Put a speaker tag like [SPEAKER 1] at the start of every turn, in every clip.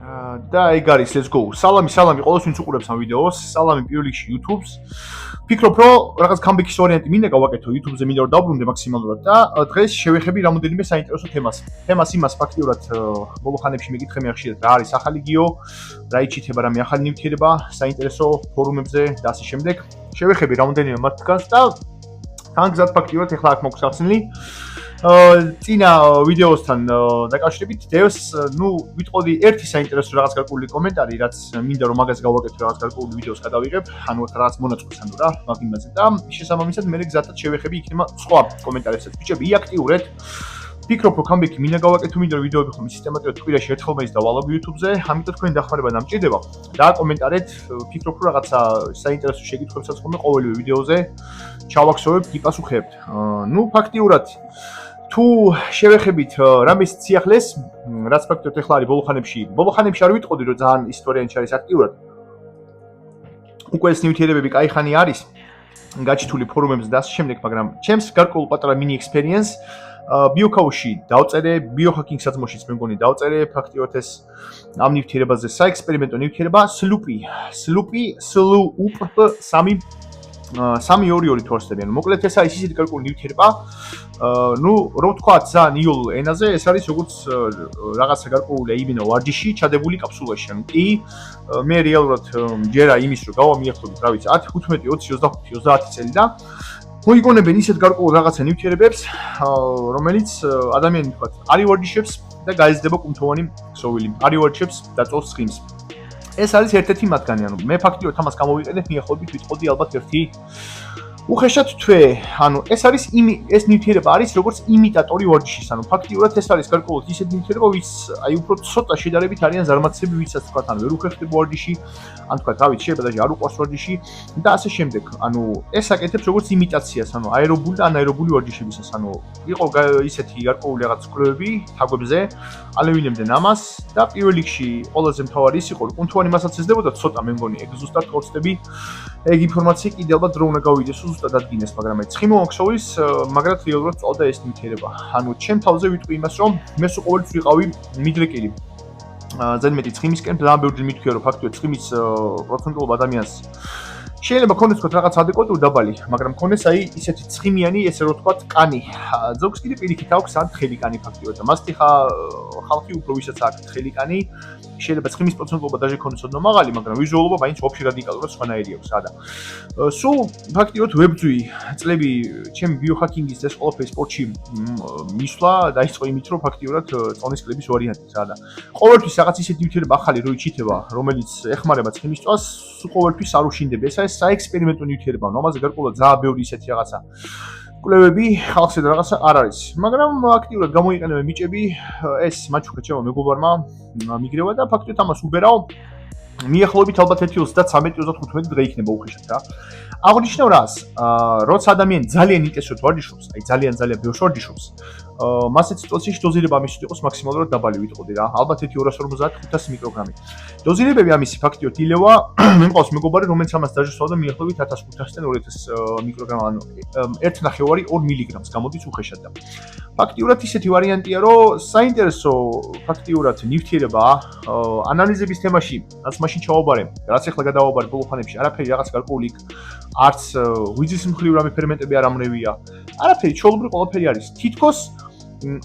[SPEAKER 1] და ეგ არის let's go. სალამი ყოველს ვინც უყურებს ამ ვიდეოს. სალამი პირველ რიგში YouTube-ს. ფიქრობ რომ რაღაც comeback-ის ვარიანტი მინდა გავაკეთო YouTube-ზე მინდა რომ დავბრუნდე მაქსიმალურად და დღეს შევეხები რამოდენიმე საინტერესო თემას. თემას იმას ფაქტიურად ბოლო ხანებში მეკითხე მე ხშირად რა არის ახალი გიო, რა იჩითება რამე ახალი ნივთიერება საინტერესო ფორუმებზე და ასე შემდეგ. შევეხები რამოდენიმე მათ დგას და თან გზად ფაქტიურად ეხლა აქ მოგვს ახსნილი. წინა ვიდეოსთან დაკავშირებით დევს, ვიტყოდი ერთი საინტერესო რაღაც გარკვეული კომენტარი, რაც მინდა რომ მაგას გავაკეთო რაღაც გარკვეული ვიდეოს გადავიღებ, ანუ რაღაც მონაწყვეს ანუ რა, მაგ იმაზე და შესაბამისად მე გზადად შევეხები იქნება სხვა კომენტარებსაც. ბიჭები, იაქტიურეთ. ფიქრობ რომ comeback-ი მინდა გავაკეთო, მინდა რომ ვიდეოები ხომ სისტემატურად კვირაში ერთხელ მეც დავალავ YouTube-ზე, ამიტომ თქვენი დახმარება დამჭირდება. დააკომენტარეთ, ფიქრობ რომ რაღაცა საინტერესო შეკითხვებსაც ხომ ყოველივე ვიდეოზე ჩავაქსოვებ, გიპასუხებთ. ფაქტიურად თუ შევეხებით რამის ციახლეს, რაც ფაქტობრივად ეხლა არის ბოლო ხანებში არ ვიტყოდი რომ ძალიან ისტორიაში არის აქტიურად. უკვე ეს ნივთიერებები კაი ხანი არის გაჩითული ფორუმებზე და ასე შემდეგ, მაგრამ ჩემს გარკვეულ პატარა mini experience ბიოქაუში დავწერე, ბიოჰაკინგ საძმოშიც მე მგონი დავწერე ფაქტობრივად ეს ამ ნივთიერებაზე საექსპერიმენტო ნივთიერება SLUP 322 თორსები. ანუ მოკლედ ეს არის ისეთი გარკვეული ნივთიერება, რომ ვთქვა ძალიან იოლ ენაზე, ეს არის როგორც რაღაცა გარკვეული აიმენო ვარჯიში ჩადებული კაფსულაში. ანუ კი მე რეალურად ჯერა იმის რომ გავამიახლოთ, რა ვიცი, 10, 15, 20, 25, 30 წელი და მოიგონებენ ისეთ გარკვეულ რაღაცა ნივთიერებებს, რომელიც ადამიანი თქვა, არი ვარჯიშებს და გაიზრდება კუნთოვანი ქსოვილი. არი ვარჯიშებს და წოლს ცხიმს. ეს არის ერთ-ერთი მათგანი, ანუ მე ფაქტიურად ამას გამოვიყენებ, მიახლოებით ვიტყოდი ალბათ ერთი უხეშად თვე, ანუ ეს არის ეს ნივთიერება არის როგორც იმიტატორი ვარჯიშის, ანუ ფაქტიურად ეს არის გარკვეულად ისეთი ნივთიერება, ვის აი უფრო ცოტა შედარებით არიან ზარმაცები, ვისაც თქვა, ანუ ვერ უხერხდება ვარჯიში, ან თქვა, რა ვიცი, შეიძლება და არ უყვარს ვარჯიში და ასე შემდეგ. ანუ ეს აკეთებს როგორც იმიტაციას, ანუ აერობული და ანაერობული ვარჯიშებისას, ანუ იყო ისეთი გარკვეული რაღაც კვლევები თაგვებზე, ალევინებდნენ ამას და პირველ რიგში ყველაზე მთავარი ის იყო, რომ კუნთოვანი მასაც ეძებოდა ცოტა, მე მგონი, ეგ ზუსტად ხორცდები, ეგ ინფორმაცია კიდე ალბათ დრო უნდა გავიდეს, ზუსტად ადგინეს, მაგრამ აი ცხიმოვანქსოვის მაგრად რეალურად წავდა ეს ნივთიერება. ანუ ჩემ თავზე ვიტყვი იმას, რომ მე სულ ყოველთვის ვიყავი მიდრეკილი. ძალიან მეტი ცხიმისკენ, ძალიან ბევრი მითქვია, რომ ფაქტობრივად ცხიმის პროცენტულობა ადამიანს შეიძლება ქონდეს თქვა რაღაც ადეკვატური დაბალი, მაგრამ ქონდეს აი ისეთი ცხიმიანი, ესე რომ თქვა, კანი. ზოგს კიდე პირიქით აქვს ან თხელი კანი ფაქტობრივად და მას ხა ხალხი უფრო ვისაც აქვს თხელი კანი, შეიძლება ცხიმის პროცენტულობა დაჟე ქონდეს ოდნავ მაღალი, მაგრამ ვიზუალობა მაინც ვაფშე რადიკალურად სხვანაირი აქვს, რა და. სულ ფაქტობრივად ვებძვი წლები ჩემი ბიოჰაკინგის ეს ყველაფერი სპორტში მისვლა დაიწყო იმით, რომ ფაქტობრივად წონის კლების ვარიანტიც, რა და. ყოველთვის რაღაც ისეთი ნივთიერება ახალი რო იჩითება, რომელიც ეხმარება ცხიმის წვას, სულ ყოველთვის არ უშინდები. ეს არის საექსპერიმენტო ნივთიერება, ამაზე გარკვეულად ძალიან ბევრი ისეთი რაღაცა კვლევები ხალხზე და რაღაცა არ არის. მაგრამ აქტიურად გამოიყენებენ ბიჭები, ეს მაჩუქა ჩემო მეგობარმა მიგრევა და ფაქტობრივად ამას უბერავ. მიახლოებით ალბათ 1.33-35 დღე იქნება უხეშად რა. აღნიშნავ რას, როცა ადამიანი ძალიან ინტენსიურად ვარჯიშობს, აი ძალიან ბევრს ვარჯიშობს, მასეთ სიტუაციაში დოზირება ამის იყოს მაქსიმალურად დაბალი ვიტყოდი რა. ალბათ 250-500 მიკროგრამი. დოზირებები ამისი ფაქტობრივად ილევა, მე მყავს მეგობარი, რომელიც ამას დაჟესვავდა მიახლოებით 1500-დან 2000 მიკროგრამ, ანუ 1.5-2 მილიგრამს გამოდის უხეშად და. ფაქტობრივად ისეთი ვარიანტია, რომ საინტერესო ფაქტობრივად ნივთიერებაა ანალიზების თემაში, რაც მაშინ ჩავაბარე, რაც ახლა გადავაბარე ბოლო ხანებში, არაფერი რაღაც გარკვეული არც ვიძის მხრივ რამე ფერმენტები არ ამნევია. არაფერი, ჩვეულებრივ ყველაფერი არის. თითქოს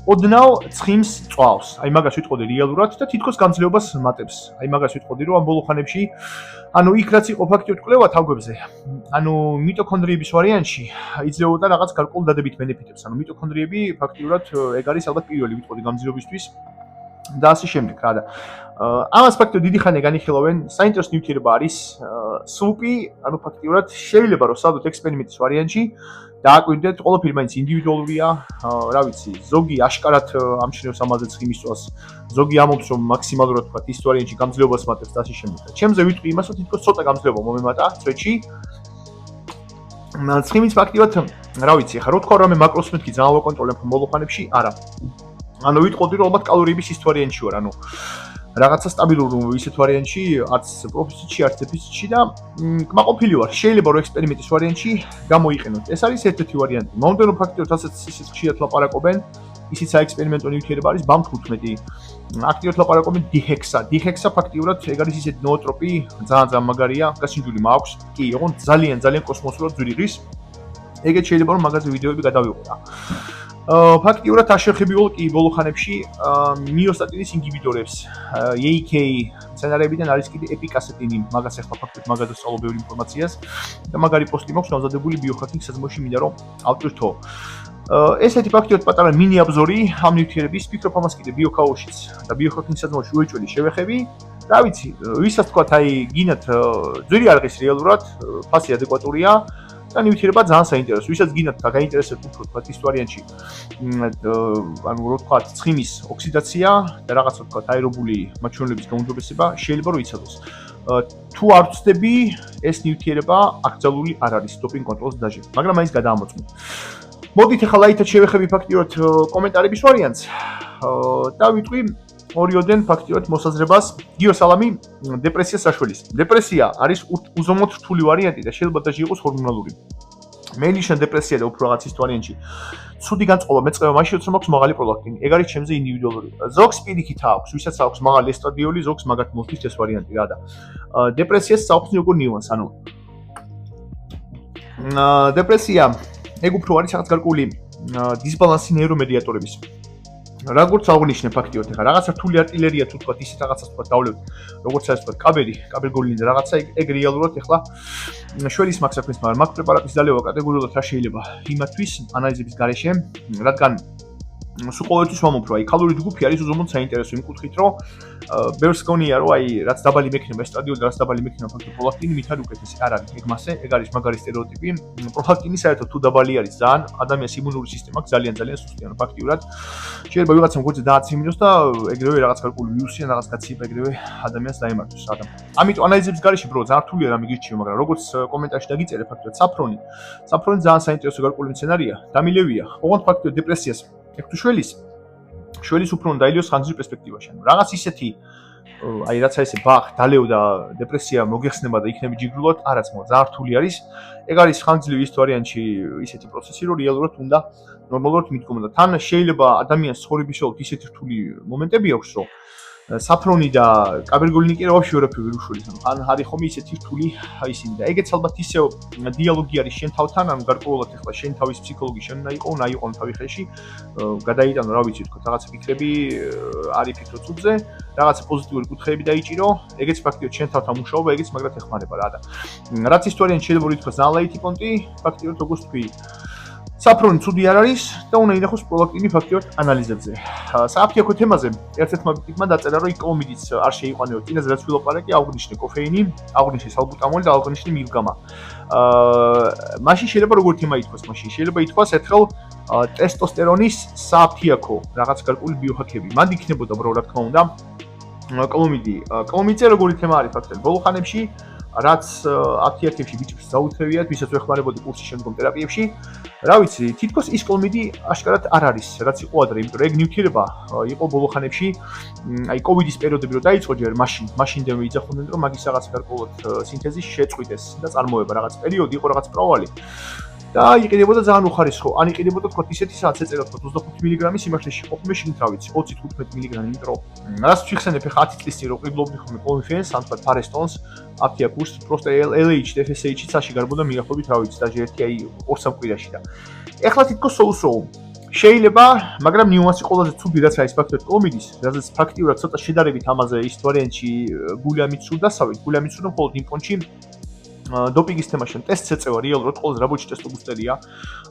[SPEAKER 1] ოდნავ ცხიმს წვავს. აი მაგას ვიტყოდი რეალურად და თითქოს გამძლეობას მატებს. აი მაგას ვიტყოდი, რომ ამ ბოლო ხანებში, ანუ იქ რაც იყო ფაქტობრივად კვლევა თავგვებზე, ანუ მიტოქონდრიების ვარიანტში იძლეოდა რაღაც გარკვეულ დადებით ბენეფიტებს. ანუ მიტოქონდრიები ფაქტობრივად ეგ არის ალბათ პირველი ვიტყოდი გამძლეობისთვის და ასე შემდეგ რა და. ამას ფაქტობრივად დიდი ხანია განიხილავენ, საინტერესო ნივთიერება არის SLUP, ანუ ფაქტობრივად შეიძლება რომ სადოთ ექსპერიმენტის ვარიანტში დააკვირდეთ, ყველაფერი მაინც ინდივიდუალურია, რა ვიცი, ზოგი აშკარად ამჩნევს ამაზე ცხიმის წვას, ზოგი ამობს რომ მაქსიმალურად თქვა ის ვარიანტში გამძლეობას მატებს და ასე შემდეგ. ჩემზე ვიტყვი იმას, რომ თითქოს ცოტა გამძლეობა მომემატა წვეთში. ცხიმის ფაქტობრივად, რა ვიცი, ხა რო თქვა რომ მე მაკროს მეთქი ძალიან ვაკონტროლებ ბოლო ხანებში, არა. ანუ ვიტყოდი რომ ალბათ კალორიების ის ვარიანტში ვარ, ანუ რაღაცა სტაბილური ისეთ ვარიანტში, არც პროფიციტში, არც დეფიციტში და კმაყოფილი ვარ. შეიძლება რომ ექსპერიმენტის ვარიანტში გამოიყენოთ. ეს არის ერთ-ერთი ვარიანტი. მომდენო ფაქტობრივად ასეც ისეთ ხშირად ლაპარაკობენ, ისიც საექსპერიმენტო ნივთიერება არის BAM15. აქტიურად ლაპარაკობენ დიჰექსა. დიჰექსა ფაქტიურად ეგ არის ისეთი ნოოტროპი, ძალიან მაგარია, გასინჯული მაქვს. კი, ოღონდ ძალიან კოსმოსურად ძვირიღის. ეგეც შეიძლება რომ მაგაზე ვიდეოები გადავიყურა. ფაქტიურად აშერხებიულ კი ბოლო ხანებში მიოსტატინის ინგიბიტორებს AK სცენარებიდან არის კიდე ეპიკასეტინი, მაგას ახლა ფაქტობრივად მაგაზე სწავლობ ბევრი ინფორმაციას და მაგარი პოსტი მაქვს გამზადებული ბიოჰაკინგ საზმოში მინდა რომ ავტვირთო. ესეთი ფაქტიურად პატარა მინი აბზორი ამ ნივთიერების ფიქრობ ამას კიდე ბიოქაოშიც და ბიოჰაკინგ საზმოში უეჭველი შევეხები. რა ვიცი, ვისაც თქვა აი გინათ ძვირი არღის რეალურად, ფასი ადეკვატურია. და ნივთიერება ძალიან საინტერესო. ვისაც გინათ გაინტერესებთ უფრო თქვა ის ვარიანტში. ანუ რო თქვა ცხიმის ოქსიდაცია და რაღაცა თქვა აერობული მაჩვენებლების გაუმჯობესება შეიძლება რომ იცოდოს. თუ არ ვწდები, ეს ნივთიერება აკრძალული არ არის დოპინგ კონტროლს დაჟე, მაგრამ მაინც გადაამოწმო. მოდით ახლა ლაითად შევეხები ფაქტიურად კომენტარების ვარიანტს და ვიტყვი ორიოდენ ფაქტიურად მოსაზრებას გიო სალამი დეპრესიას საშველის. დეპრესია არის უზომოდ რთული ვარიანტი და შეიძლება დაჟე იყოს ჰორმონალური. მე ნიშნავ დეპრესია და უფრო რაღაც ის ვარიანტში. ცუდი განწყობა მეწყება მაშინ როცა მაქვს მაღალი პროლაქტინი. ეგ არის ჩემზე ინდივიდუალური. ზოგს პირიქით აქვს, ვისაც აქვს მაღალი ესტრადიოლი, ზოგს მაგათ მოხდის ეს ვარიანტი რა და დეპრესიას საუბრობ როგორ ნიუანს, ანუ დეპრესია ეგ უფრო არის რაღაც გარკვეული დისბალანსი ნეირომედიატორების. როგორც აღნიშნე ფაქტიურად ახლა რაღაცა რთული არტილერია თუ თქვა ისეთ რაღაცას თქვა დავლევთ როგორც არის თქვა კაბერგოლინი და რაღაცა ეგ რეალურად ახლა შველის მაგ საქმეს მაგრამ მაგ პრეპარატის დალევა კატეგორიულად რა შეიძლება იმათვის ანალიზების გარეშე რადგან სულ ყოველთვის ვამბობ რომ აი ქალური ჯგუფი არის უზომოდ საინტერესო იმ კუთხით რომ ბევრს გონია რომ აი რაც დაბალი მექნება ესტრადიოლი და რაც დაბალი მექნება ფაქტობრივად პროლაქტინი მით არ უკეთესი არ არის ეგ მასე ეგ არის მაგარი სტერეოტიპი პროლაქტინი საერთოდ თუ დაბალი არის ძალიან ადამიანის იმუნური სისტემა ძალიან სუსტია ანუ ფაქტიურად შეიძლება ვიღაცამ გოძე დააცემინოს და ეგრევე რაღაც გარკვეული ვირუსი ან რაღაც კაცი ეგრევე ადამიანს დაემართოს ადამ ამიტომ ანალიზების გარეშე ბრო ძალიან რთულია რა მიგიჩიო მაგრამ როგორც კომენტარში დაგიწერე ფაქტიურად საფრონი ძალიან საინტერესო გარკვეული სცენარია დამილევია ოღონდ ფაქტიურად დეპრესიას ეგ თუ შველის უფრო უნდა დაილიოს ხანგრძლივ პერსპექტივაში. ანუ რაღაც ისეთი აი რაც აი ესე ბახ დალევ და დეპრესია მოგეხსნება და იქნები ჯიგრულად, არაც მოა ძალიან რთული არის. ეგ არის ხანგრძლივი ის ვარიანტში ისეთი პროცესი, რომ რეალურად უნდა ნორმალურად მიდგომა და თან შეიძლება ადამიანს ცხოვრების შეოლთ ისეთი რთული მომენტები აქვს, რომ საფრონი და კაბერგოლინი კი რა ვაფშე ვერაფერი ვერ უშველის. ანუ ან არის ხომ ისეთი რთული ისინი და ეგეც ალბათ ისევ დიალოგი არის შენ თავთან, ანუ გარკვეულად ახლა შენ თავის ფსიქოლოგი შენ უნდა იყო, უნდა იყო თავი ხელში, გადაიტანო რა ვიცი თქო, რაღაცა ფიქრები არის ფიქრო წუთზე, რაღაცა პოზიტიური კუთხეები დაიჭირო, ეგეც ფაქტიურად შენ თავთან მუშაობა, ეგეც მაგრად ეხმარება რა და რაც ის ვარიანტი შეიძლება რომ ითქვას ძალიან ლაითი პონტი, ფაქტიურად როგორც თქვი საფრონი ცუდი არ არის და უნდა ინახოს პროლაქტინი ფაქტიურად ანალიზებზე. სააფთიაქო თემაზე ერთ-ერთმა ტიპმა დაწერა რომ იკომიდიც არ შეიყვანეო. წინაზე რაც ვილაპარაკე, აღნიშნე კოფეინი, აღნიშნე სალბუტამოლი და აღნიშნე მილგამა. მაშინ შეიძლება როგორ თემა ითქვას მაშინ? შეიძლება ითქვას ერთხელ ტესტოსტერონის სააფთიაქო რაღაც გარკვეული ბიოჰაკები. მანდ იქნებოდა ბრო რა თქმა უნდა კლომიდზე როგორი თემა არის ფაქტობრივად ბოლო ხანებში რაც აფთიაქებში ბიჭებს დაუთრევიათ, ვისაც ვეხმარებოდი კურსის შემდგომ თერაპიებში. რა ვიცი, თითქოს ის კლომიდი აშკარად არ არის, რაც იყო ადრე, იმიტომ რომ ეგ ნივთიერება იყო ბოლო ხანებში, აი კოვიდის პერიოდები რო დაიწყო ჯერ მაშინდელმე იძახდნენ რომ მაგის რაღაც გარკვეულად სინთეზი შეწყვიტეს და წარმოება რაღაც პერიოდი იყო რაღაც პროვალი. და იყიდებოდა ძალიან უხარისხო. ან იყიდებოდა თქო ისეთი სადაც ეწერა თქო 25 მგ სიმართლეში ყოფნა შეგით რა ვიცი 20-15 მგ, იმიტომ რომ რაც ვიხსენებ ახლა 10 წლის წინ რო ყიდლობდი ხოლმე კონფერენს, ან თქო ფარესტონს, აფთიაქურს, просто LH, FSH-ი წაში გარბოდა მიახლოებით რა ვიცი, დაჟე ერთი აი 2-3 კვირაში და ეხლა თითქოს სოუსოუ შეიძლება, მაგრამ ნიუანსი ყველაზე ცუდი რაც არის ფაქტობრივად კლომიდის, რადგან ფაქტიურად ცოტა შედარებით ამაზე ის ვარიანტში გულიამით სულ დასავით, გულიამით სულ მხოლოდ იმ პონჩი დოპინგის თემაში ტესტს ეწევა რეალურად ყველაზე რაბოჩი ტესტო ბუსტერია.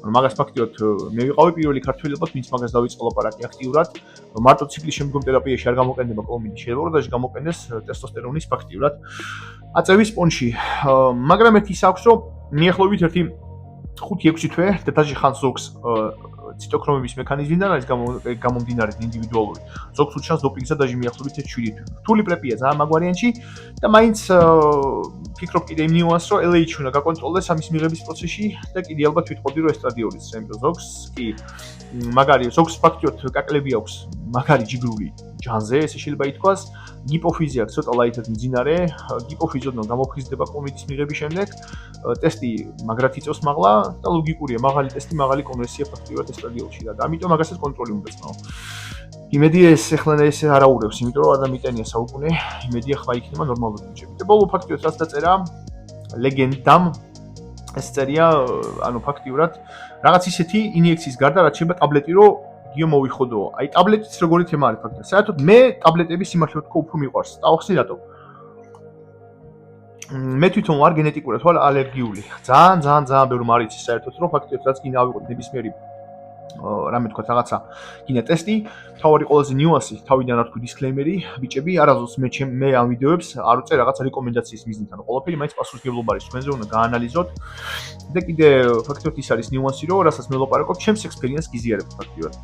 [SPEAKER 1] ანუ მაგას ფაქტიურად მე ვიყავი პირველი ქართველი ალბათ, ვინც მაგას დავიწყო ლაპარაკი აქტიურად. მარტო ციკლის შემდგომ თერაპიაში არ გამოყენდება კლომიდი, შეიძლება რომ დაჟე გამოყენდეს ტესტოსტერონის ფაქტიურად აწევის პონჩი. მაგრამ ერთი ის აქვს, რომ მიახლოებით ერთი 5-6 თვე და დაჟე ხანს ზოგს ციტოქრომების მექანიზმიდან არის გამომდინარე ინდივიდუალური. ზოგს უჩანს დოპინგსა დაჟე მიახლოებით 7 თვე. რთული პრეპია ძალიან მაგ ვარიანტში და მაინც ფიქრობ კიდე იმ ნიუანსს, რომ LH უნდა გაკონტროლდეს ამის მიღების პროცესში და კიდე ალბათ ვიტყოდი, რომ ესტრადიოლის ზოგს კი მაგარი ზოგს ფაქტიოდ კაკლები აქვს, მაგარი ჯიგრული ჯანზე, ესე შეიძლება ითქვას. გიპოფიზი აქვს ცოტა ლაითად მძინარე, გიპოფიზოდნო გამოფხიზდება კომიტის მიღების შემდეგ. ტესტი მაგრად იწევს მაღლა და ლოგიკურია, მაღალი ტესტი, მაღალი კონვერსია ფაქტიურად ეს რადიოლში და ამიტომ მაგასაც კონტროლი უნდა ცნო. იმედია ეს ახლა ეს არ აურევს, იმიტომ რომ ადამიანია საუკუნე, იმედია ხმა იქნება ნორმალური ბიჭები. და ბოლო ფაქტიურად რაც დაწერა ლეგენდამ ეს წერია, ანუ ფაქტიურად რაღაც ისეთი ინიექციის გარდა რაც შეიძლება ტაბლეტი რო გიო მოიხოდო. აი ტაბლეტიც როგორი თემა არის ფაქტიურად. საერთოდ მე ტაბლეტების სიმართლე ვთქვა უფრო მიყვარს. დავახსნი რატო? მე თვითონ ვარ გენეტიკურად ვარ ალერგიული. ძალიან ბევრი მარიცი საერთოდ რომ ფაქტიურად რაც გინდა ავიღოთ ნებისმიერი რამე თქვა რაღაცა გინდა ტესტი, თავარი ყველაზე ნიუანსი, თავიდან რა თქვი დისკლეიმერი, ბიჭები, არასდროს მე ამ ვიდეოებს არ უწერ რაღაც რეკომენდაციის მიზნით, ანუ ყველაფერი მაინც პასუხისმგებლობა არის თქვენზე, უნდა გაანალიზოთ. და კიდე ფაქტიურად ის არის ნიუანსი, რომ რასაც მე ვლაპარაკობ, ჩემს ექსპერიენსს გიზიარებ ფაქტიურად.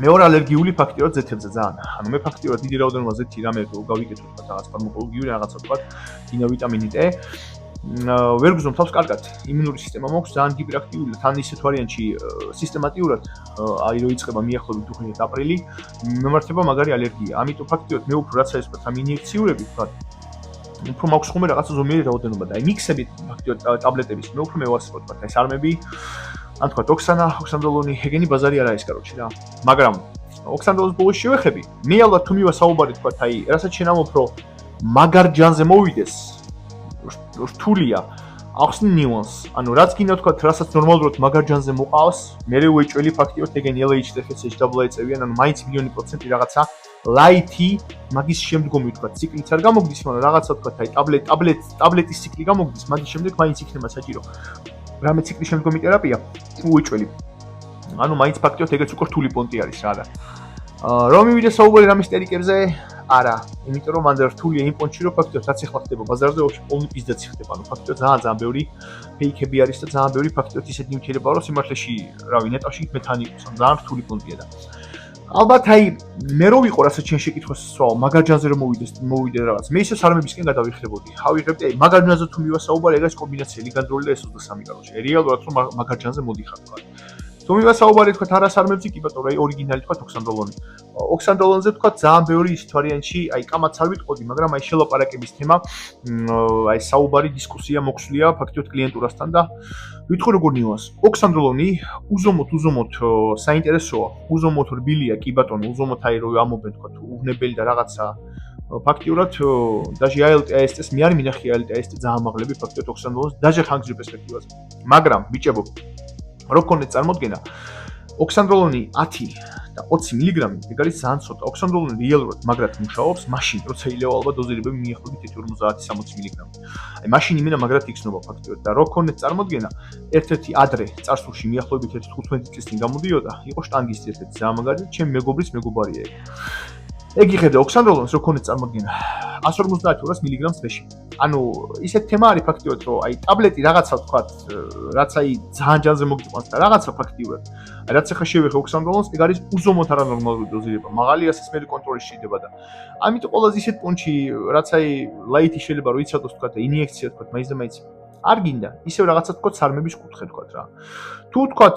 [SPEAKER 1] მე ვარ ალერგიული ფაქტიურად ზეთებზე ძალიან. ანუ მე ფაქტიურად დიდი რაოდენობა ზეთი რამე გავიკეთო თქვა რაღაც ფარმაკოლოგიური რაღაცა თქვა, დინა ვიტამინი D. ვერ გზნობ თავს კარგად. იმუნური სისტემა მაქვს ძალიან ჰიპერაქტიული და თან ისეთ ვარიანტში სისტემატიურად აი რო იწყება მიახლოებით უხინეთ აპრილი, მემართება მაგარი ალერგია. ამიტომ ფაქტიურად მე უფრო რაც არის ამ ინიექციურები თქვა. უფრო მაქვს ხუმე რაღაცა ზომიერი რაოდენობა და აი მიქსებით ფაქტიურად ტაბლეტების მე უფრო მევასწრებ თქვა. ეს არმები ან თქვა ოქსანა, ოქსანდროლონი, ეგენი ბაზარი არ არის კაროჩი რა. მაგრამ ოქსანდროლონის ბოლოს შევეხები. მე ალბათ თუ მივა საუბარი თქვა, აი რასაც შენ ამბობ რომ მაგარ ჯანზე მოვიდეს რთულია ახსნი ნიუანს. ანუ რაც გინდა თქვა, რასაც ნორმალურად მაგარ ჯანზე მოყავს, მერე უეჭველი ფაქტიურად ეგენი LH FSH double ეწევიან, ანუ მაინც მილიონი პროცენტი რაღაცა ლაითი მაგის შემდგომი თქვა, ციკლიც არ გამოგდის, მაგრამ რაღაცა თქვა, აი ტაბლეტის ციკლი გამოგდის, მაგის შემდეგ მაინც იქნება საჭირო. რამე ციკლის შემდგომი თერაპია უეჭველი. ანუ მაინც ფაქტიურად ეგეც უკვე რთული პონტი არის რა და. რომ მივიდე საუბარი რამის ტერიკებზე? არა, იმიტომ რომ მანდ რთულია იმ პონტში რომ ფაქტიურად რაც ახლა ხდება ბაზარზე ოქში პოლნი პიზდაცი ხდება. ანუ ფაქტიურად ძალიან ბევრი ფეიქები არის და ძალიან ბევრი ფაქტიურად ისეთი ნივთიერება რომ სიმართლეში, რავი, ნეტავში მე თან იყოს, ან ძალიან რთული პონტია და. ალბათ აი მე რო ვიყო რასაც შენ შეკითხოს სვავ, მაგარ ჯანზე რომ მოვიდე რაღაც. მე ისე სარმებისკენ გადავიხლებოდი. ავიღებდი აი მაგარ ჯანზე თუ მივა საუბარი, ეგ არის კომბინაცია ლიგანდროლი და S23 კაროჩი. რეალურად რომ მაგარ ჯანზე მოდიხარ თქვა. თუ მივა საუბარი თქვა არა სარმებზე კი ბატონო, აი ორიგინალი თქვა ოქსანდროლონი. ოქსანდროლონზე თქვა ძალიან ბევრი ის ვარიანტში, აი კამაც არ ვიტყოდი, მაგრამ აი შელაპარაკების თემა, აი საუბარი, დისკუსია მოხსულია ფაქტიურად კლიენტურასთან და ვიტყვი როგორ ნიუანს. ოქსანდროლონი უზომოდ საინტერესოა, უზომოდ რბილია კი ბატონო, უზომოდ აი რო ამობენ თქვა თუ უვნებელი და რაღაცა ფაქტიურად დაჟე ALT-AST-ს მე არ მინახი ALT-AST ძალიან მაღლები ფაქტიურად ოქსანდროლონს დაჟე ხანგრძლივ პერსპექტივაზე. მაგრამ ბიჭებო რო კონეთ წარმოდგენა ოქსანდროლონი 10 და 20 მილიგრამი ეგ არის ძალიან ცოტა. ოქსანდროლონი რეალურად მაგრად მუშაობს მაშინ როცა ილევა ალბათ დოზირებები მიახლოებით 50-60 მილიგრამი. აი მაშინ იმენა მაგრად იქცნობა ფაქტიურად და რო კონეთ წარმოდგენა ერთ-ერთი ადრე წარსულში მიახლოებით 15 წლის წინ გამოდიოდა, იყო შტანგის ერთ-ერთი ძალიან მაგარი, ჩემი მეგობრის მეგობარია ეგ. ეგ იხედა ოქსანდროლონს რო კონეთ წარმოდგენა 150-200 მილიგრამს დღეში. ანუ ისეთ თემა არის ფაქტიურად რომ აი ტაბლეტი რაღაცა თქვა, რაც აი ძალიან ჯანზე მოგიყვანს და რაღაცა ფაქტიურად. რაც ახლა შევეხე ოქსანდროლონს, ეგ არის უზომოდ არანორმალური დოზირება. მაღალი ასესმერი კონტროლი შეიძლება და ამიტომ ყველაზე ისეთ პონჩი, რაც აი ლაითი შეიძლება რომ იცოდოს თქვა და ინიექცია თქვა, მაინც და მაინც არ გინდა. ისევ რაღაცა თქვა სარმების კუთხე თქვა რა. თუ თქვა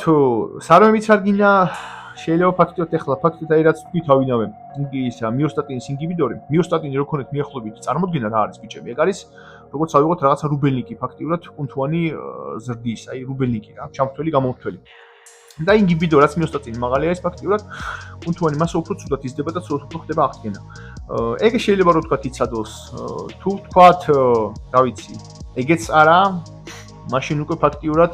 [SPEAKER 1] სარმებიც არ გინდა შეიძლება ფაქტიურად ახლა ფაქტიურად აი რაც თქვი თავინავე იგი ისა მიოსტატინის ინჰიბიტორი მიოსტატინი რო ქონეთ მიახლოებით წარმოდგენა რა არის ბიჭები ეგ არის როგორც ავიღოთ რაღაცა რუბელნიკი ფაქტიურად კუნთვანი ზრდის აი რუბელნიკი რა ჩამთველი გამომთველი და ინჰიბიტორი რაც მიოსტატინი მაღალი არის ფაქტიურად კუნთვანი მასა უფრო ცუდად იზრდება და უფრო ხდება აღდგენა ეგ შეიძლება რო თქვა იცადოს თუ თქვა რა ვიცი ეგეც არა მაშინ უკვე ფაქტიურად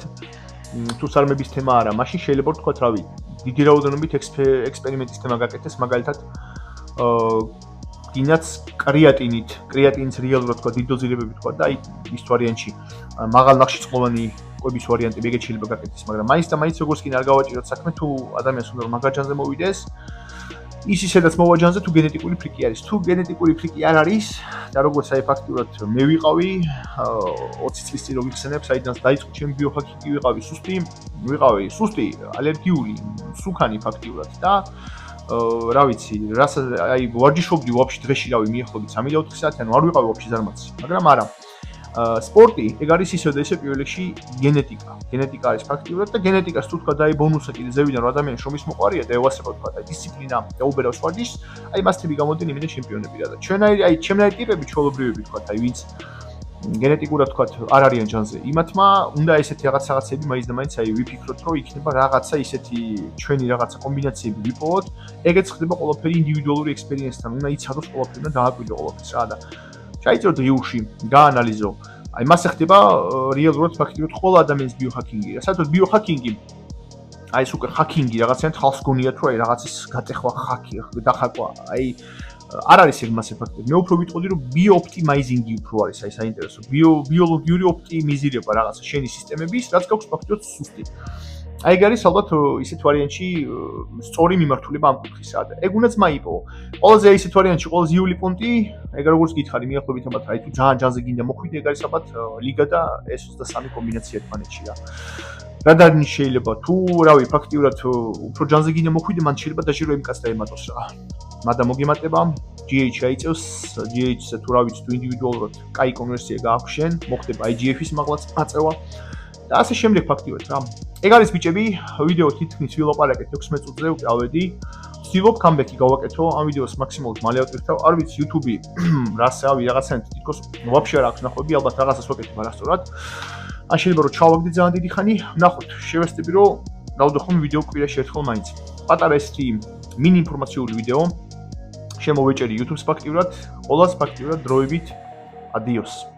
[SPEAKER 1] თუ სარმების თემა არა მაშინ შეიძლება თქვა რა ვიცი დიდი რაოდენობით ექსპერიმენტის თემა გაკეთეს მაგალითად გინაც კრეატინის რეალურად თქვა დიდ დოზირებები თქვა და აი ის ვარიანტში მაღალ ნახშირწყლოვანი კვების ვარიანტები ეგეთ შეიძლება გაკეთდეს მაგრამ მაინც და მაინც როგორც კი არ გავაჭიროთ საქმე თუ ადამიანს უნდა რომ მაგარ ჯანზე მოვიდეს ის ისედაც მოვაჯანზე თუ გენეტიკური ფრიკი არის თუ გენეტიკური ფრიკი არ არის და როგორც აი ფაქტურად მე ვიყავი 20 წლის წინ რო ვიხსენებ საიდანაც დაიწყო ჩემი ბიოჰაკინგი ვიყავი სუსტი ალერგიული სუქანი ფაქტურად და რა ვიცი აი ვარჯიშობდი ვაფშე დღეში რავი მიახლოებით 3 და 4 საათი ანუ არ ვიყავი ვაფშე ზარმაცი მაგრამ არა სპორტი, ეგ არის ისე და ისე პირველ რიგში გენეტიკა. გენეტიკა არის ფაქტიურად და გენეტიკას თუ თქვა დაი ბონუსა კიდე ზევიდან რომ ადამიანს შრომის მოყარია და ევასება თქვა და დისციპლინა და უბერავს ვარჯიშს, აი მასთები გამოდიან იმენა ჩემპიონები და ჩვენაირი აი ჩემნაირი ტიპები ჩვეულებრივები თქვა აი ვინც გენეტიკურად თქვა არ არიან ჯანზე. იმათმა უნდა ესეთი რაღაცები მაინც და მაინც აი ვიფიქროთ რომ იქნება რაღაცა ისეთი ჩვენი რაღაცა კომბინაციები ვიპოვოთ. ეგეც ხდება ყველაფერი ინდივიდუალური ექსპერიენსთან. უნდა იცადოს ყველაფერი და დააკვირდო ყველაფერს რა და ჩაიწერო დღიურში, გაანალიზო. აი მასე ხდება რეალურად ფაქტიურად ყველა ადამიანის ბიოჰაკინგი. საერთოდ ბიოჰაკინგი აი ეს უკვე ჰაკინგი რაღაცა ხალხს გონიათ რომ აი რაღაცის გატეხვა ჰაკი დახაკვა. აი არ არის ეგ მასე ფაქტი. მე უფრო ვიტყოდი რომ ბიოოპტიმაიზინგი უფრო არის აი საინტერესო. ბიოლოგიური ოპტიმიზირება რაღაცა შენი სისტემების, რაც გაქვს ფაქტიურად სუსტი. აი ეგ არის ალბათ ისეთ ვარიანტში სწორი მიმართულება ამ კუთხისა და ეგ უნდაც მაიპოვო. ყველაზე ისეთ ვარიანტში ყველაზე იული პუნქტი, ეგ როგორც გითხარი მიახლოებით ალბათ აი თუ ძალიან ჯანზე გინდა მოხვიდე, ეგ არის ალბათ ლიგა და S23 კომბინაცია ერთმანეთში რა. რა დარნი შეიძლება თუ რავი ფაქტიურად უფრო ჯანზე გინდა მოხვიდე, მან შეიძლება დაჟე რომ იმკაც დაემატოს რა. მაგრამ მოგემატება GH აიწევს, GH-ზე თუ რა ვიცი თუ ინდივიდუალურად კაი კონვერსია გააქვს შენ, მოხდება IGF-ის მაღლაც აწევა. და ასე შემდეგ ფაქტიურად რა. ეგ არის ბიჭები, ვიდეო თითქმის ვილაპარაკეთ 16 წუთზე უკვე ავედი. ვცდილობ comeback-ი გავაკეთო, ამ ვიდეოს მაქსიმალურად მალე ავტვირთავ. არ ვიცი YouTube-ი რას რავი რაღაცნაირად თითქოს ვაფშე არ აქვს ნახვები, ალბათ რაღაცას ვაკეთებ არასწორად. ან შეიძლება რომ ჩავაგდე ძალიან დიდი ხანი, ნახოთ, შევესწრები რომ დავდო ვიდეო კვირაში ერთხელ მაინც. პატარა ესეთი მინი ინფორმაციული ვიდეო შემოვეჭერი YouTube-ს ფაქტიურად, ყველას ფაქტიურად დროებით. Adiós.